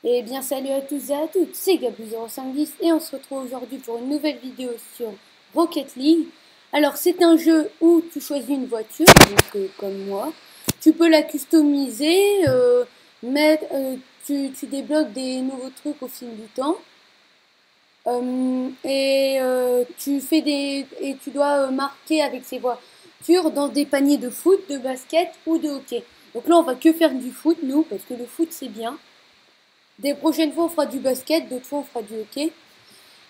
Eh bien salut à tous et à toutes, c'est Gabou0510 et on se retrouve aujourd'hui pour une nouvelle vidéo sur Rocket League. Alors c'est un jeu où tu choisis une voiture, donc comme moi. Tu peux la customiser, tu débloques des nouveaux trucs au fil du temps. Et tu dois marquer avec ces voitures dans des paniers de foot, de basket ou de hockey. Donc là on va que faire du foot nous, parce que le foot c'est bien. Des prochaines fois, on fera du basket, d'autres fois, on fera du hockey.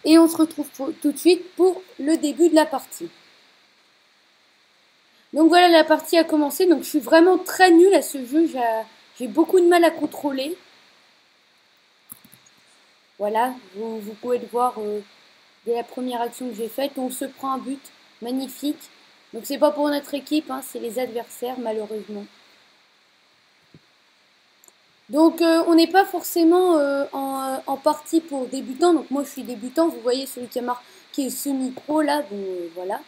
Et on se retrouve tout de suite pour le début de la partie. Donc voilà, la partie a commencé. Donc je suis vraiment très nulle à ce jeu. J'ai beaucoup de mal à contrôler. Voilà, vous pouvez le voir dès la première action que j'ai faite. On se prend un but magnifique. Donc c'est pas pour notre équipe, hein, c'est les adversaires malheureusement. Donc on n'est pas forcément en partie pour débutants. Donc moi je suis débutant, vous voyez celui qui a marqué semi-pro là, bon voilà.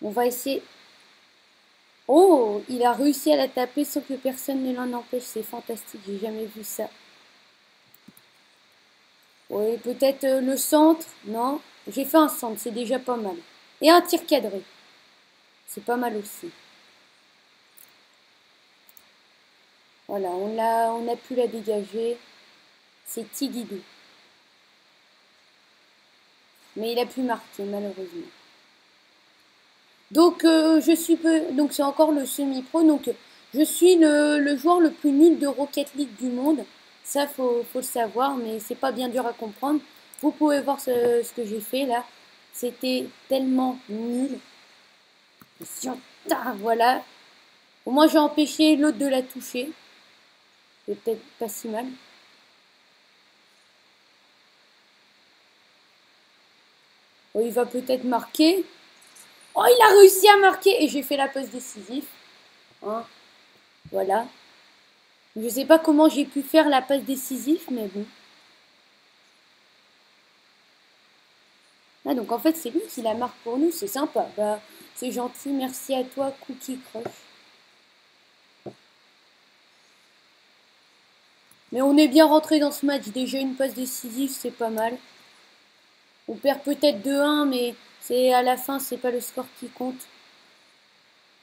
On va essayer. Oh, il a réussi à la taper sans que personne ne l'en empêche, c'est fantastique, j'ai jamais vu ça. Oui, peut-être le centre, non. J'ai fait un centre, c'est déjà pas mal. Et un tir cadré, c'est pas mal aussi. Voilà, on a pu la dégager. C'est Tigidou. Mais il a pu marquer, malheureusement. Donc, donc c'est encore le semi-pro. Donc, je suis le joueur le plus nul de Rocket League du monde. Ça, faut le savoir, mais c'est pas bien dur à comprendre. Vous pouvez voir ce que j'ai fait là. C'était tellement nul. Voilà. Au moins, j'ai empêché l'autre de la toucher. C'est peut-être pas si mal. Oh, il va peut-être marquer. Oh, il a réussi à marquer et j'ai fait la passe décisive. Hein, voilà. Je sais pas comment j'ai pu faire la passe décisive, mais bon. Ah, donc en fait, c'est lui qui la marque pour nous, c'est sympa. Bah, c'est gentil, merci à toi, Cookie Crush. Mais on est bien rentré dans ce match. Déjà une passe décisive, c'est pas mal. On perd peut-être 2-1, mais c'est à la fin, c'est pas le score qui compte.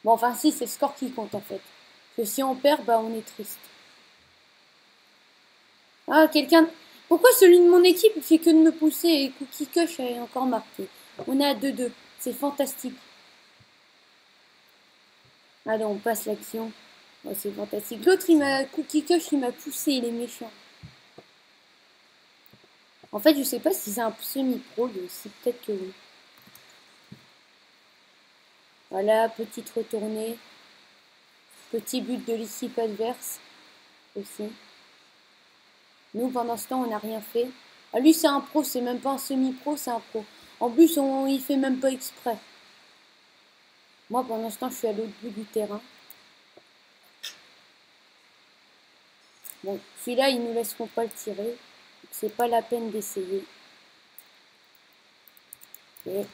Bon, enfin si, c'est le score qui compte en fait. Parce que si on perd, bah on est triste. Ah, quelqu'un... Pourquoi celui de mon équipe fait que de me pousser et Cookie Crush a encore marqué? On est à 2-2. C'est fantastique. Allez, on passe l'action. Oh, c'est fantastique. L'autre, Cookie Cush, il m'a poussé, il est méchant. En fait, je sais pas si c'est un semi-pro, lui aussi. Peut-être que oui. Voilà, petite retournée. Petit but de l'équipe adverse aussi. Nous, pendant ce temps, on n'a rien fait. Ah, lui, c'est un pro, c'est même pas un semi-pro, c'est un pro. En plus, il fait même pas exprès. Moi, pendant ce temps, je suis à l'autre bout du terrain. Bon, celui-là, ils ne nous laisseront pas le tirer. C'est pas la peine d'essayer. Et...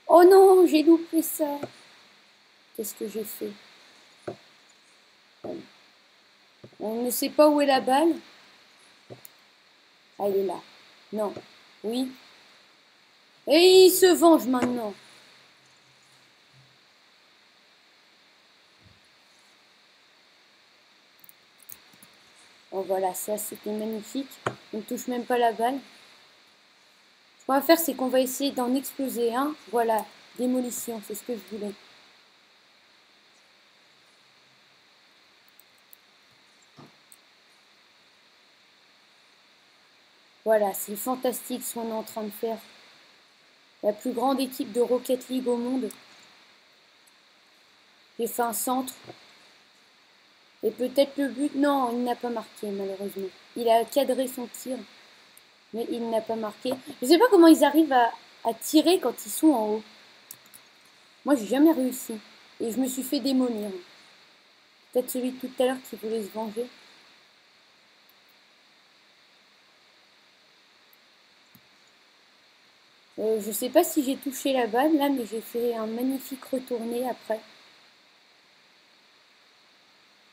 Oh non, j'ai loupé ça. Qu'est-ce que j'ai fait? On ne sait pas où est la balle. Ah, elle est là. Non. Oui. Et il se venge maintenant. Oh voilà, ça c'était magnifique. On ne touche même pas la balle. Ce qu'on va faire, c'est qu'on va essayer d'en exploser un. Voilà, démolition, c'est ce que je voulais. Voilà, c'est fantastique ce qu'on est en train de faire. La plus grande équipe de Rocket League au monde. J'ai fait un centre. Et peut-être le but. Non, il n'a pas marqué malheureusement. Il a cadré son tir. Mais il n'a pas marqué. Je ne sais pas comment ils arrivent à tirer quand ils sont en haut. Moi, j'ai jamais réussi. Et je me suis fait démolir. Peut-être celui de tout à l'heure qui voulait se venger. Je sais pas si j'ai touché la balle là, mais j'ai fait un magnifique retourné après.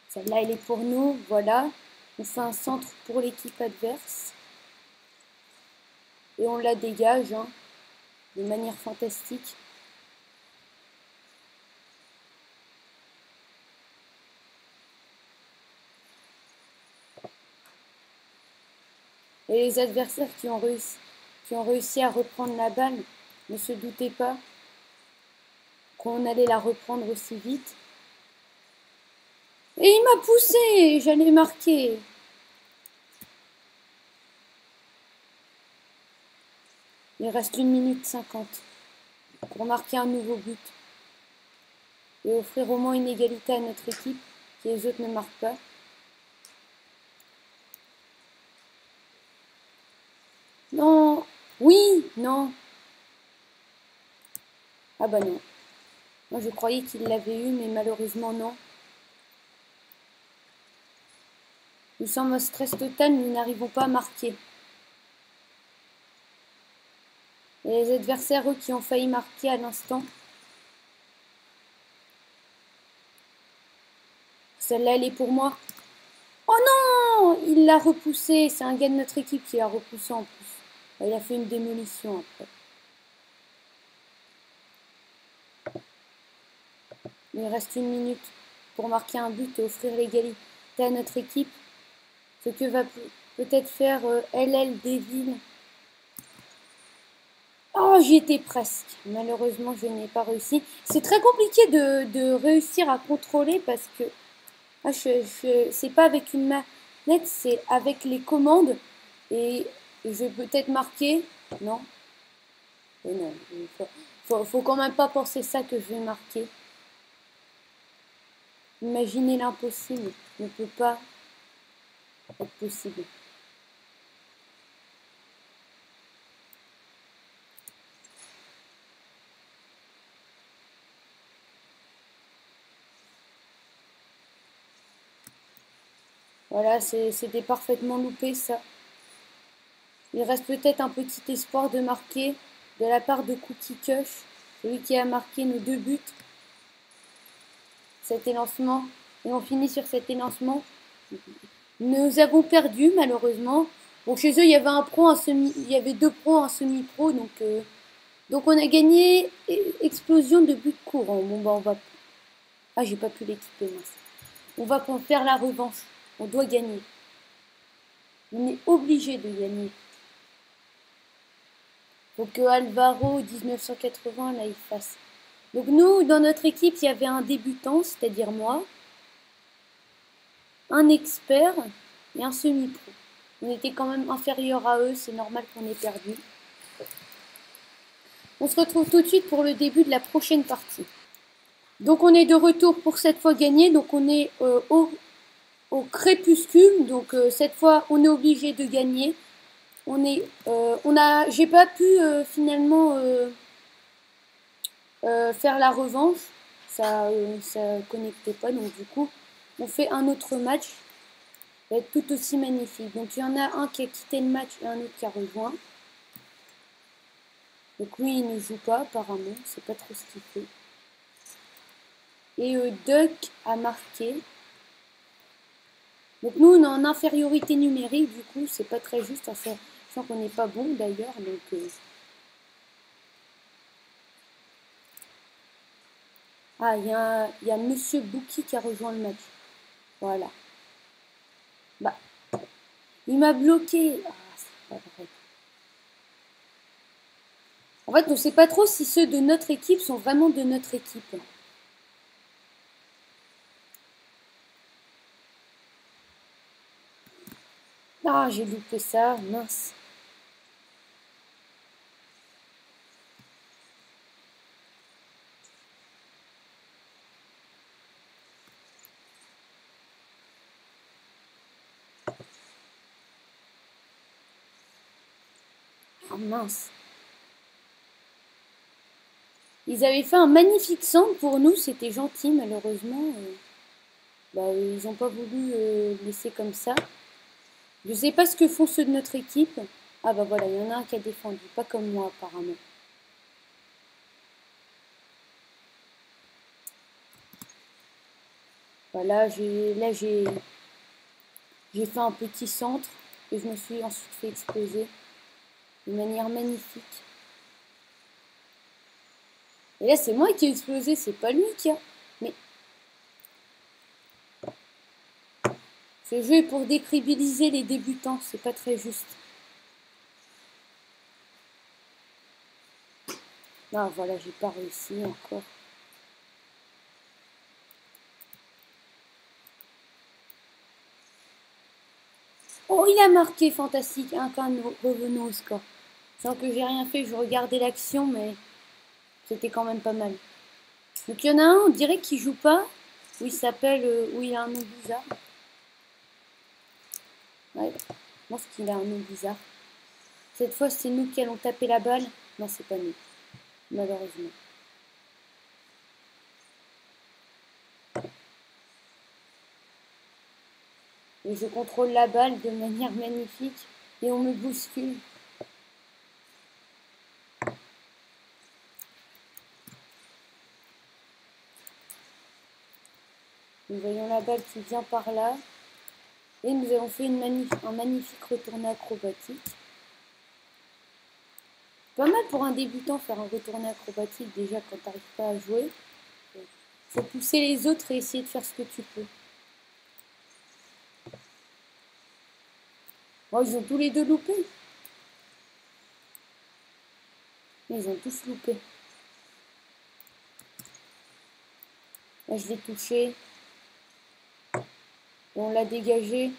Celle-là, elle est pour nous, voilà. On fait un centre pour l'équipe adverse. Et on la dégage hein, de manière fantastique. Et les adversaires qui ont réussi à reprendre la balle ne se doutaient pas qu'on allait la reprendre aussi vite. Et il m'a poussé, j'allais marquer. Il reste 1 minute 50 pour marquer un nouveau but et offrir au moins une égalité à notre équipe, que les autres ne marquent pas. Non, oui, non. Ah bah non. Moi je croyais qu'il l'avait eu, mais malheureusement non. Nous sommes en stress total, nous n'arrivons pas à marquer. Et les adversaires, eux, qui ont failli marquer à l'instant. Celle-là, elle est pour moi. Oh non! Il l'a repoussé. C'est un gars de notre équipe qui l'a repoussé en plus. Il a fait une démolition après. Il reste 1 minute pour marquer un but et offrir l'égalité à notre équipe. Ce que va peut-être faire LL Devil. Oh, j'y étais presque. Malheureusement, je n'ai pas réussi. C'est très compliqué de réussir à contrôler parce que ah, c'est pas avec une manette, c'est avec les commandes. Et je vais peut-être marquer. Non. Et non. Faut quand même pas penser ça que je vais marquer. Imaginez l'impossible. Ne peut pas être possible. Voilà, c'était parfaitement loupé ça. Il reste peut-être un petit espoir de marquer de la part de Cookie Kush, celui qui a marqué nos 2 buts. Cet élancement, et on finit sur cet élancement. Nous avons perdu malheureusement. Bon, chez eux, il y avait un pro, il y avait 2 pros, un semi-pro, donc on a gagné explosion de buts courants. Bon bah on va. Ah, j'ai pas pu l'équiper, mince. On va faire la revanche. On doit gagner. On est obligé de gagner. Faut que Alvaro 1980 là il fasse. Donc nous, dans notre équipe, il y avait un débutant, c'est-à-dire moi, un expert et un semi-pro. On était quand même inférieur à eux, c'est normal qu'on ait perdu. On se retrouve tout de suite pour le début de la prochaine partie. Donc on est de retour pour cette fois gagner, donc on est au crépuscule, donc cette fois on est obligé de gagner. J'ai pas pu finalement faire la revanche, ça connectait pas, donc du coup on fait un autre match, ça va être tout aussi magnifique. Donc il y en a un qui a quitté le match et un autre qui a rejoint. Donc lui il ne joue pas apparemment, c'est pas trop ce qu'il fait. Et Duck a marqué. Donc nous on est en infériorité numérique, du coup c'est pas très juste, sachant qu'on n'est pas bon d'ailleurs, donc ah, il y a Monsieur Bouki qui a rejoint le match. Voilà. Bah, il m'a bloqué. Ah, c'est pas vrai. En fait, on ne sait pas trop si ceux de notre équipe sont vraiment de notre équipe. Ah, j'ai loupé ça, mince. Ah, mince. Ils avaient fait un magnifique centre pour nous, c'était gentil, malheureusement. Bah, ils n'ont pas voulu laisser comme ça. Je sais pas ce que font ceux de notre équipe. Ah bah voilà, il y en a un qui a défendu, pas comme moi apparemment. Voilà, j'ai J'ai fait un petit centre et je me suis ensuite fait exploser de manière magnifique. Et là, c'est moi qui ai explosé, c'est pas lui qui a... Mais... Ce jeu est pour décrédibiliser les débutants, c'est pas très juste. Non, voilà, j'ai pas réussi encore. Oh, il a marqué, fantastique, un camp revenu au score. Sans que j'ai rien fait, je regardais l'action, mais c'était quand même pas mal. Donc il y en a un, on dirait qu'il joue pas, où il s'appelle, où il a un nom bizarre. Ouais, je pense qu'il a un nom bizarre. Cette fois, c'est nous qui allons taper la balle. Non, c'est pas nous, malheureusement. Et je contrôle la balle de manière magnifique et on me bouscule. Nous voyons la balle qui vient par là. Et nous avons fait un magnifique retourné acrobatique. Pas mal pour un débutant faire un retourné acrobatique déjà quand tu n'arrives pas à jouer. Il faut pousser les autres et essayer de faire ce que tu peux. Oh, ils ont tous les deux loupé. Ils ont tous loupé. Là, je l'ai touché. On l'a dégagé.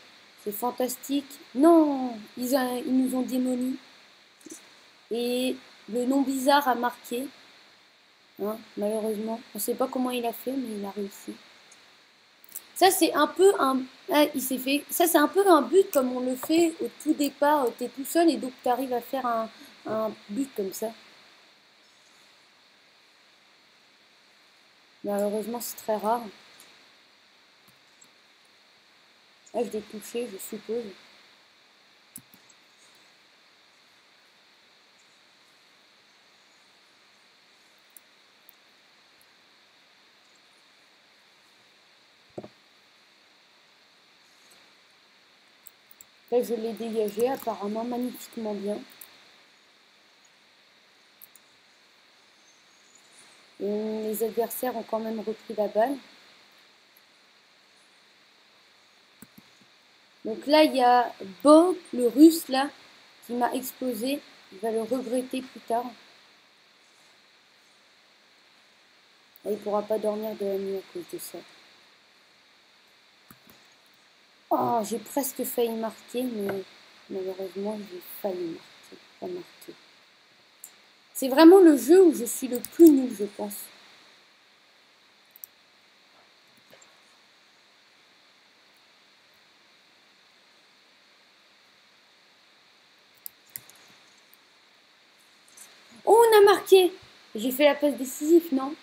C'est fantastique. Non, ils nous ont démolis. Et le nom bizarre a marqué. Hein, malheureusement. On ne sait pas comment il a fait, mais il a réussi. Ça, c'est un peu un... Ah, il s'est fait... Ça, c'est un peu un but comme on le fait au tout départ. Tu es tout seul et donc tu arrives à faire un but comme ça. Malheureusement, c'est très rare. Là, je l'ai touché, je suppose. Là, je l'ai dégagé apparemment magnifiquement bien. Et les adversaires ont quand même repris la balle. Donc là, il y a Bo, le russe, là, qui m'a explosé. Il va le regretter plus tard. Et il ne pourra pas dormir de la nuit à cause de ça. Oh, j'ai presque failli marquer, mais malheureusement, j'ai failli marquer, pas marquer. C'est vraiment le jeu où je suis le plus nul, je pense. Oh, on a marqué! J'ai fait la passe décisive, non?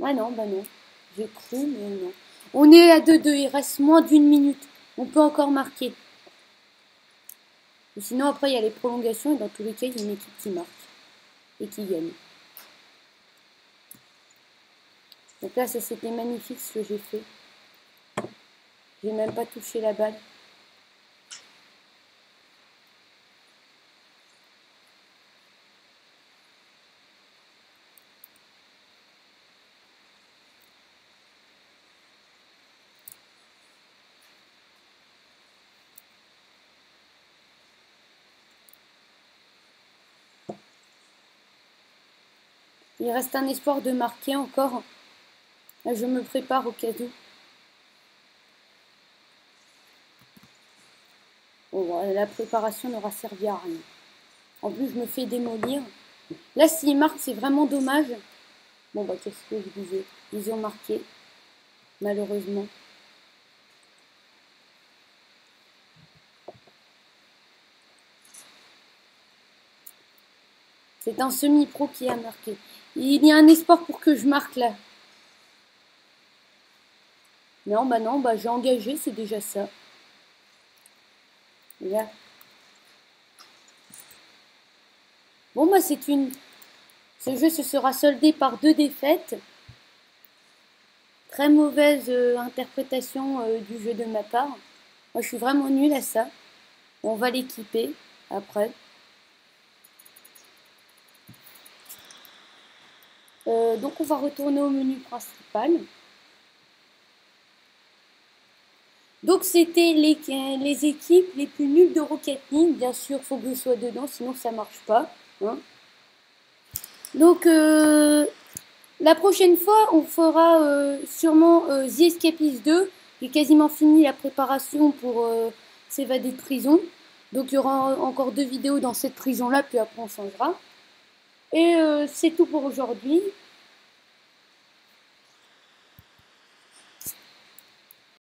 Ah non, bah non. J'ai cru, mais non. On est à 2-2, il reste moins d'une minute. On peut encore marquer. Ou sinon, après, il y a les prolongations et dans tous les cas, il y a une équipe qui marque et qui gagne. Donc là, ça c'était magnifique ce que j'ai fait. J'ai même pas touché la balle. Il reste un espoir de marquer encore. Là, je me prépare au cadeau. Bon, la préparation n'aura servi à rien. En plus, je me fais démolir. Là, s'ils marquent, c'est vraiment dommage. Bon, bah, qu'est-ce que je disais? Ils ont marqué, malheureusement. C'est un semi-pro qui a marqué. Il y a un espoir pour que je marque là. Non, bah j'ai engagé, c'est déjà ça. Là. Bon, bah c'est une... Ce jeu se sera soldé par 2 défaites. Très mauvaise interprétation du jeu de ma part. Moi, je suis vraiment nulle à ça. On va l'équiper après. Donc, on va retourner au menu principal. Donc, c'était les équipes les plus nulles de Rocket League. Bien sûr, il faut que je sois dedans, sinon ça marche pas. Hein. Donc, la prochaine fois, on fera sûrement The Escapist 2. J'ai quasiment fini la préparation pour s'évader de prison. Donc, il y aura encore 2 vidéos dans cette prison-là, puis après, on changera. Et c'est tout pour aujourd'hui.